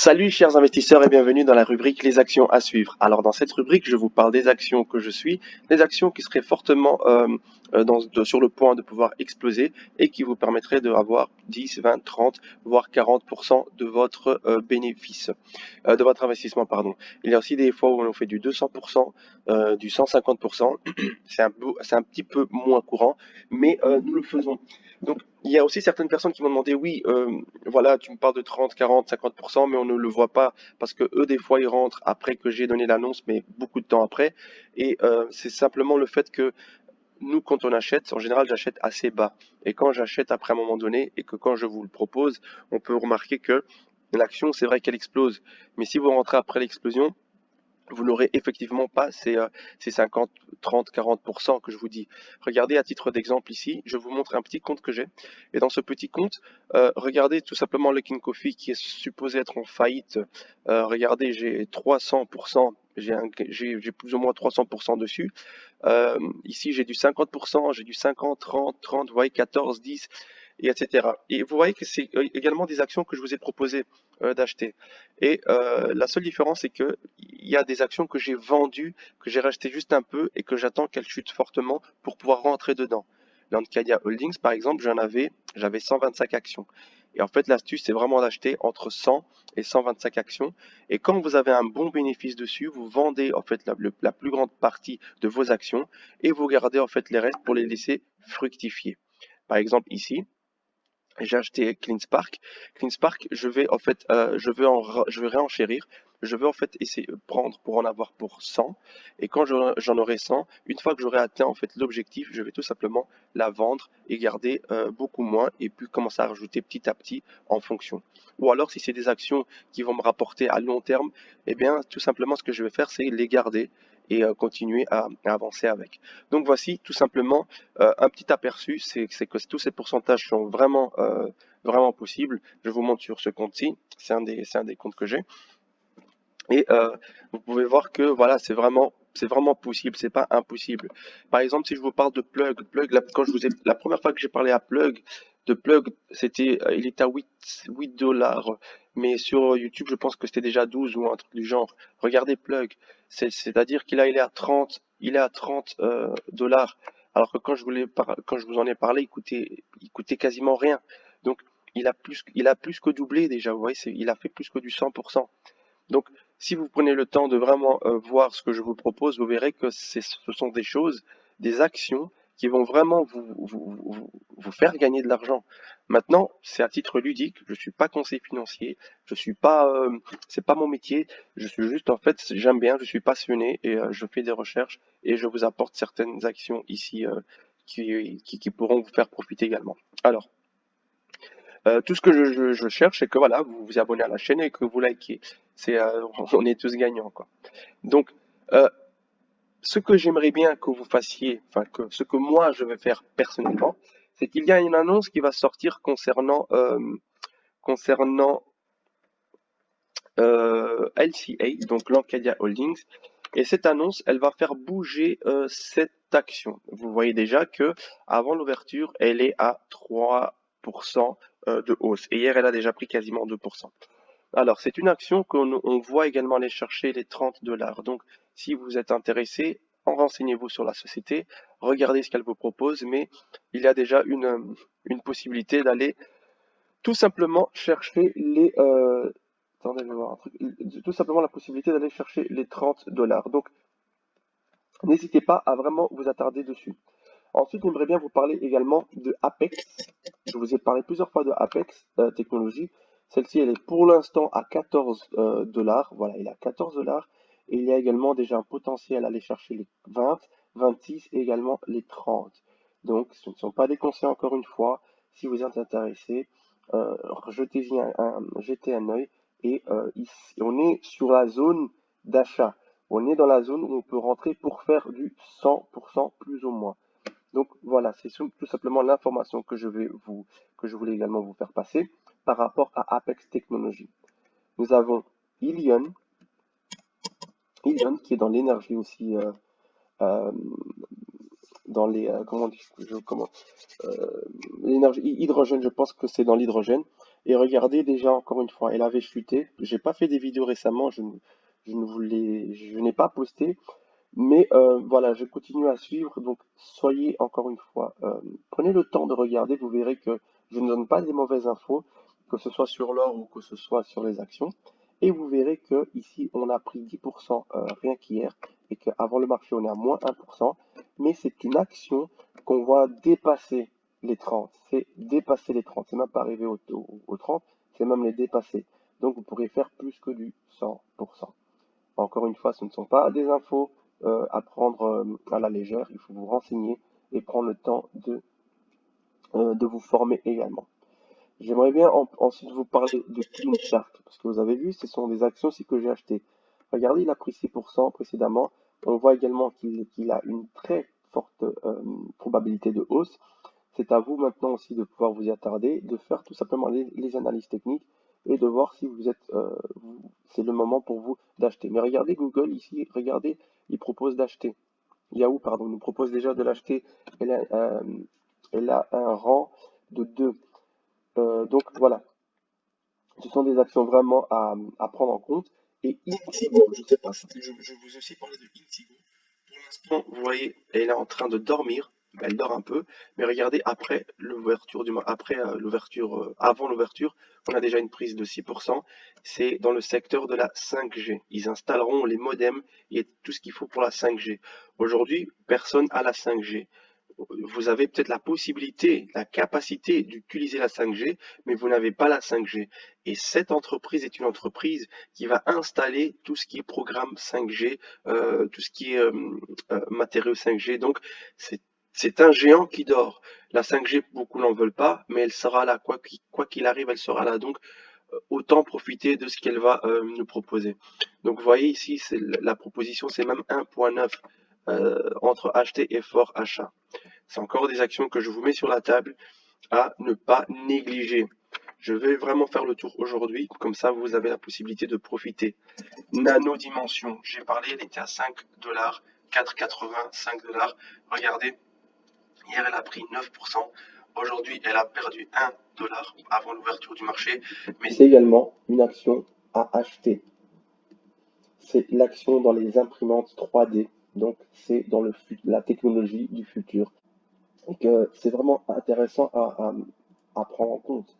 Salut chers investisseurs et bienvenue dans la rubrique Les actions à suivre. Alors dans cette rubrique, je vous parle des actions que je suis, des actions qui seraient fortement sur le point de pouvoir exploser et qui vous permettraient d'avoir 10, 20, 30, voire 40% de votre bénéfice, de votre investissement, pardon. Il y a aussi des fois où on fait du 200%, du 150%. C'est un petit peu moins courant, mais nous le faisons. Donc il y a aussi certaines personnes qui m'ont demandé, oui, voilà, tu me parles de 30, 40, 50%, mais on ne le voit pas parce que eux, des fois, ils rentrent après que j'ai donné l'annonce, mais beaucoup de temps après. Et c'est simplement le fait que nous, quand on achète, en général, j'achète assez bas. Et quand j'achète après un moment donné et que quand je vous le propose, on peut remarquer que l'action, c'est vrai qu'elle explose. Mais si vous rentrez après l'explosion, vous n'aurez effectivement pas ces 50, 30, 40% que je vous dis. Regardez à titre d'exemple ici, je vous montre un petit compte que j'ai. Et dans ce petit compte, regardez tout simplement le King Coffee qui est supposé être en faillite. Regardez, j'ai 300%, j'ai plus ou moins 300% dessus. Ici, j'ai du 50%, j'ai du 50, 30, 30, vous voyez, 14, 10, et etc. Et vous voyez que c'est également des actions que je vous ai proposé d'acheter. Et la seule différence, c'est que il y a des actions que j'ai vendues, que j'ai rachetées juste un peu et que j'attends qu'elles chutent fortement pour pouvoir rentrer dedans. L'Ancadia Holdings, par exemple, j'avais 125 actions. Et en fait, l'astuce, c'est vraiment d'acheter entre 100 et 125 actions. Et quand vous avez un bon bénéfice dessus, vous vendez en fait la plus grande partie de vos actions et vous gardez en fait les restes pour les laisser fructifier. Par exemple, ici, j'ai acheté CleanSpark. CleanSpark, je vais en fait, je vais réenchérir. Je vais en fait essayer de prendre pour en avoir pour 100. Et quand j'en aurai 100, une fois que j'aurai atteint en fait l'objectif, je vais tout simplement la vendre et garder beaucoup moins et puis commencer à rajouter petit à petit en fonction. Ou alors si c'est des actions qui vont me rapporter à long terme, eh bien tout simplement ce que je vais faire, c'est les garder et continuer à avancer avec. Donc voici tout simplement un petit aperçu, c'est que tous ces pourcentages sont vraiment possibles. Je vous montre sur ce compte-ci, c'est un des comptes que j'ai. Et vous pouvez voir que voilà, c'est vraiment possible, c'est pas impossible. Par exemple, si je vous parle de Plug, quand la première fois que j'ai parlé de Plug, il était à 8 dollars, mais sur YouTube, je pense que c'était déjà 12 ou un truc du genre. Regardez Plug, c'est-à-dire il est à 30, il est à 30 dollars, alors que quand je vous en ai parlé, il coûtait quasiment rien. Donc, il a plus que doublé déjà, vous voyez, il a fait plus que du 100%. Donc, si vous prenez le temps de vraiment voir ce que je vous propose, vous verrez que ce sont des choses, des actions qui vont vraiment vous faire gagner de l'argent. Maintenant, c'est à titre ludique, je suis pas conseiller financier, je suis pas, c'est pas mon métier, je suis juste en fait, j'aime bien, je suis passionné et je fais des recherches et je vous apporte certaines actions ici qui pourront vous faire profiter également. Alors, tout ce que je cherche, c'est que voilà, vous vous abonnez à la chaîne et que vous likez. On est tous gagnants, quoi. Donc, euh, ce que j'aimerais bien que vous fassiez, enfin ce que moi je vais faire personnellement, c'est qu'il y a une annonce qui va sortir concernant LCA, donc Lancadia Holdings, et cette annonce, elle va faire bouger cette action. Vous voyez déjà que avant l'ouverture, elle est à 3% de hausse. Et hier, elle a déjà pris quasiment 2%. Alors, c'est une action qu'on voit également aller chercher les 30 dollars. Donc, si vous êtes intéressé, renseignez-vous sur la société, regardez ce qu'elle vous propose, mais il y a déjà une possibilité d'aller tout simplement chercher attendez, je vais voir un truc. Tout simplement la possibilité d'aller chercher les 30 dollars. Donc, n'hésitez pas à vraiment vous attarder dessus. Ensuite, j'aimerais bien vous parler également de Apex. Je vous ai parlé plusieurs fois de Apex Technologies. Celle-ci, elle est pour l'instant à 14 dollars. Voilà, il est à 14 dollars. Et il y a également déjà un potentiel à aller chercher les 20, 26 et également les 30. Donc, ce ne sont pas des conseils encore une fois. Si vous êtes intéressé, jetez un œil. Et ici, on est sur la zone d'achat. On est dans la zone où on peut rentrer pour faire du 100% plus ou moins. Donc voilà, c'est tout simplement l'information que je voulais également vous faire passer par rapport à Apex Technologies. Nous avons Ilion, qui est dans l'énergie aussi, euh, dans les comment l'énergie hydrogène, je pense que c'est dans l'hydrogène. Et regardez déjà encore une fois, elle avait chuté. J'ai pas fait des vidéos récemment, je n'ai pas posté, mais voilà, je continue à suivre. Donc soyez encore une fois, prenez le temps de regarder, vous verrez que je ne donne pas des mauvaises infos, que ce soit sur l'or ou que ce soit sur les actions. Et vous verrez que ici on a pris 10% rien qu'hier et qu'avant le marché on est à moins 1%, mais c'est une action qu'on voit dépasser les 30. C'est dépasser les 30. C'est même pas arrivé au 30, c'est même les dépasser. Donc vous pourrez faire plus que du 100%. Encore une fois, ce ne sont pas des infos à prendre à la légère. Il faut vous renseigner et prendre le temps de vous former également. J'aimerais bien ensuite vous parler de Clean Shark, parce que vous avez vu, ce sont des actions aussi que j'ai achetées. Regardez, il a pris 6% précédemment. On voit également qu'il a une très forte probabilité de hausse. C'est à vous maintenant aussi de pouvoir vous y attarder, de faire tout simplement les analyses techniques et de voir si c'est le moment pour vous d'acheter. Mais regardez Google ici, regardez, il propose d'acheter. Yahoo, pardon, nous propose déjà de l'acheter. Elle a un rang de 2. Donc voilà, ce sont des actions vraiment à prendre en compte. Et Intigo, je ne sais pas si je vous ai aussi parlé de Intigo. Pour l'instant, vous voyez, elle est en train de dormir. Elle dort un peu, mais regardez, après l'ouverture avant l'ouverture, on a déjà une prise de 6%. C'est dans le secteur de la 5G. Ils installeront les modems et tout ce qu'il faut pour la 5G. Aujourd'hui, personne n'a la 5G. Vous avez peut-être la possibilité, la capacité d'utiliser la 5G, mais vous n'avez pas la 5G. Et cette entreprise est une entreprise qui va installer tout ce qui est programme 5G, tout ce qui est matériaux 5G. Donc, c'est un géant qui dort. La 5G, beaucoup n'en veulent pas, mais elle sera là. Quoi qu'il arrive, elle sera là. Donc, autant profiter de ce qu'elle va nous proposer. Donc, vous voyez ici, la proposition, c'est même 1,9 entre acheter et fort achat. C'est encore des actions que je vous mets sur la table à ne pas négliger. Je vais vraiment faire le tour aujourd'hui, comme ça vous avez la possibilité de profiter. Nano Dimension, j'ai parlé, elle était à 5 dollars, 4,80, 5 dollars. Regardez, hier elle a pris 9%. Aujourd'hui, elle a perdu 1 dollar avant l'ouverture du marché. Mais c'est également une action à acheter. C'est l'action dans les imprimantes 3D. Donc, c'est dans la technologie du futur. Donc, c'est vraiment intéressant à prendre en compte.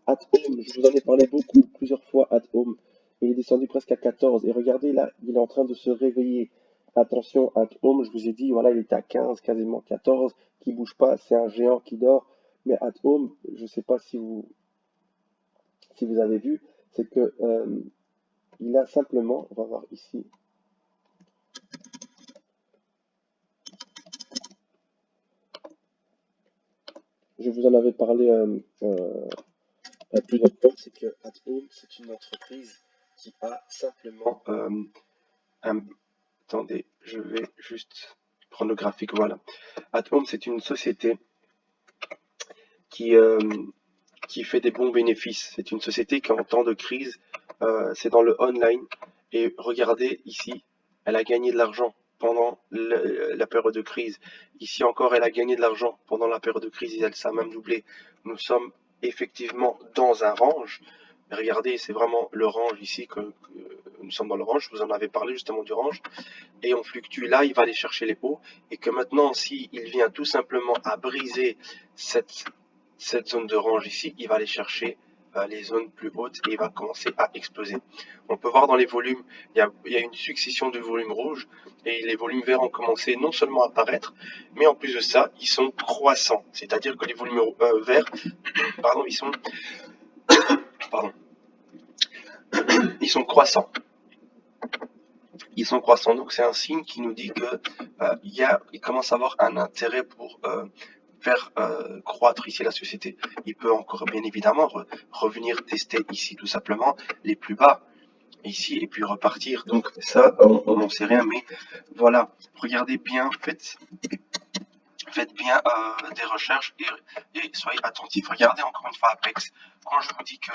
At Home, je vous en ai parlé beaucoup, plusieurs fois, At Home. Il est descendu presque à 14. Et regardez là, il est en train de se réveiller. Attention, At Home, je vous ai dit, voilà, il était à 15, quasiment 14, qui bouge pas, c'est un géant qui dort. Mais At Home, je ne sais pas si vous avez vu, c'est que il a simplement, on va voir ici, je vous en avais parlé plusieurs fois, c'est que At Home, c'est une entreprise qui a simplement un... Attendez, je vais juste prendre le graphique, voilà. At Home, c'est une société qui, euh, qui fait des bons bénéfices. C'est une société qui, en temps de crise, c'est dans le online. Et regardez ici, elle a gagné de l'argent pendant la période de crise. Ici encore, elle a gagné de l'argent pendant la période de crise et ça a même doublé. Nous sommes effectivement dans un range. Regardez, c'est vraiment le range ici que nous sommes dans le range. Je vous en avais parlé justement du range. Et on fluctue là, il va aller chercher les hauts. Et que maintenant, s'il vient tout simplement à briser cette zone de range ici, il va aller chercher les zones plus hautes et il va commencer à exploser. On peut voir dans les volumes, il y a une succession de volumes rouges et les volumes verts ont commencé non seulement à apparaître, mais en plus de ça, ils sont croissants. C'est-à-dire que les volumes verts, pardon, pardon, ils sont croissants. Ils sont croissants, donc c'est un signe qui nous dit que il commence à avoir un intérêt pour faire croître ici la société. Il peut encore bien évidemment revenir tester ici tout simplement les plus bas ici et puis repartir. Donc ça, on n'en sait rien, mais voilà, regardez bien, faites bien des recherches et soyez attentifs. Regardez encore une fois Apex. Quand je vous dis que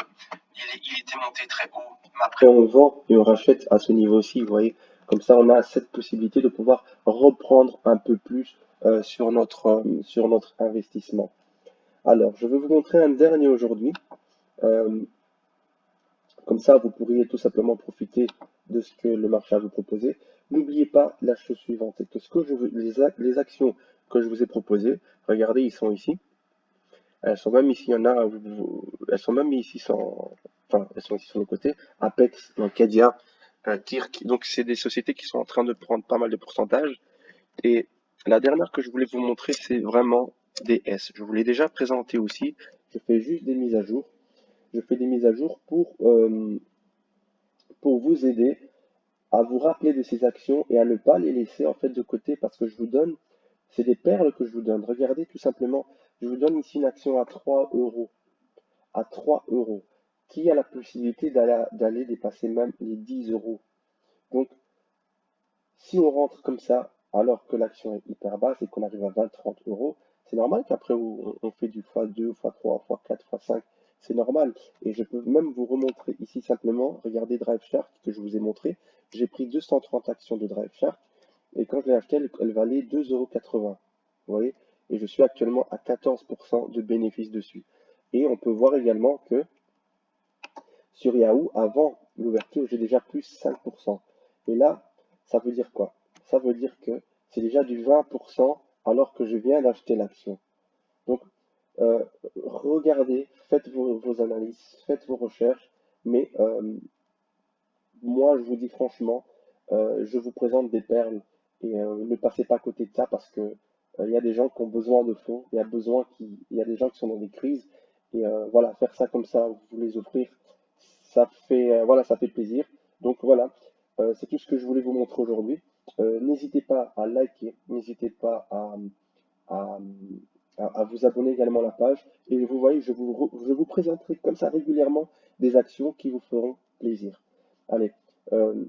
il était monté très haut, mais après on vend et on rachète à ce niveau-ci, vous voyez. Comme ça, on a cette possibilité de pouvoir reprendre un peu plus sur notre investissement. Alors, je vais vous montrer un dernier aujourd'hui. Euh, Comme ça, vous pourriez tout simplement profiter de ce que le marché a vous proposer. N'oubliez pas la chose suivante, c'est que les actions que je vous ai proposées, regardez, ils sont ici. Elles sont même ici, il y en a, elles sont même ici enfin, elles sont ici sur le côté. Apex, Cadia, Kirk. Donc, c'est des sociétés qui sont en train de prendre pas mal de pourcentages. Et la dernière que je voulais vous montrer, c'est vraiment des S. Je vous l'ai déjà présenté aussi. Je fais juste des mises à jour. Je fais des mises à jour pour vous aider à vous rappeler de ces actions et à ne pas les laisser en fait de côté parce que je vous donne, c'est des perles que je vous donne. Regardez tout simplement, je vous donne ici une action à 3 euros. À 3 euros. Qui a la possibilité d'aller dépasser même les 10 euros? Donc, si on rentre comme ça, alors que l'action est hyper basse et qu'on arrive à 20-30 euros, c'est normal qu'après on fait du x2, x3, x4, x5. C'est normal. Et je peux même vous remontrer ici simplement, regardez Drive Shark que je vous ai montré. J'ai pris 230 actions de Drive Shark et quand je l'ai acheté, elle valait 2,80 €. Vous voyez? Et je suis actuellement à 14% de bénéfice dessus. Et on peut voir également que sur Yahoo, avant l'ouverture, j'ai déjà plus 5%. Et là, ça veut dire quoi? Ça veut dire que c'est déjà du 20% alors que je viens d'acheter l'action. Donc, euh, regardez, faites vos analyses, faites vos recherches, mais moi, je vous dis franchement, je vous présente des perles et ne passez pas à côté de ça parce que il y a des gens qui ont besoin de fonds, il y a des gens qui sont dans des crises et voilà, faire ça comme ça, vous les offrir, ça fait voilà, ça fait plaisir. Donc voilà, c'est tout ce que je voulais vous montrer aujourd'hui. N'hésitez pas à liker, n'hésitez pas à, à vous abonner également à la page et vous voyez, je vous présenterai comme ça régulièrement des actions qui vous feront plaisir. Allez, euh,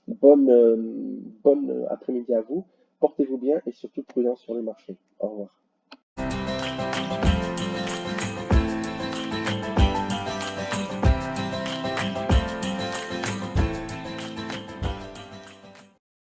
bonne après-midi à vous, portez-vous bien et surtout prudence sur les marchés. Au revoir.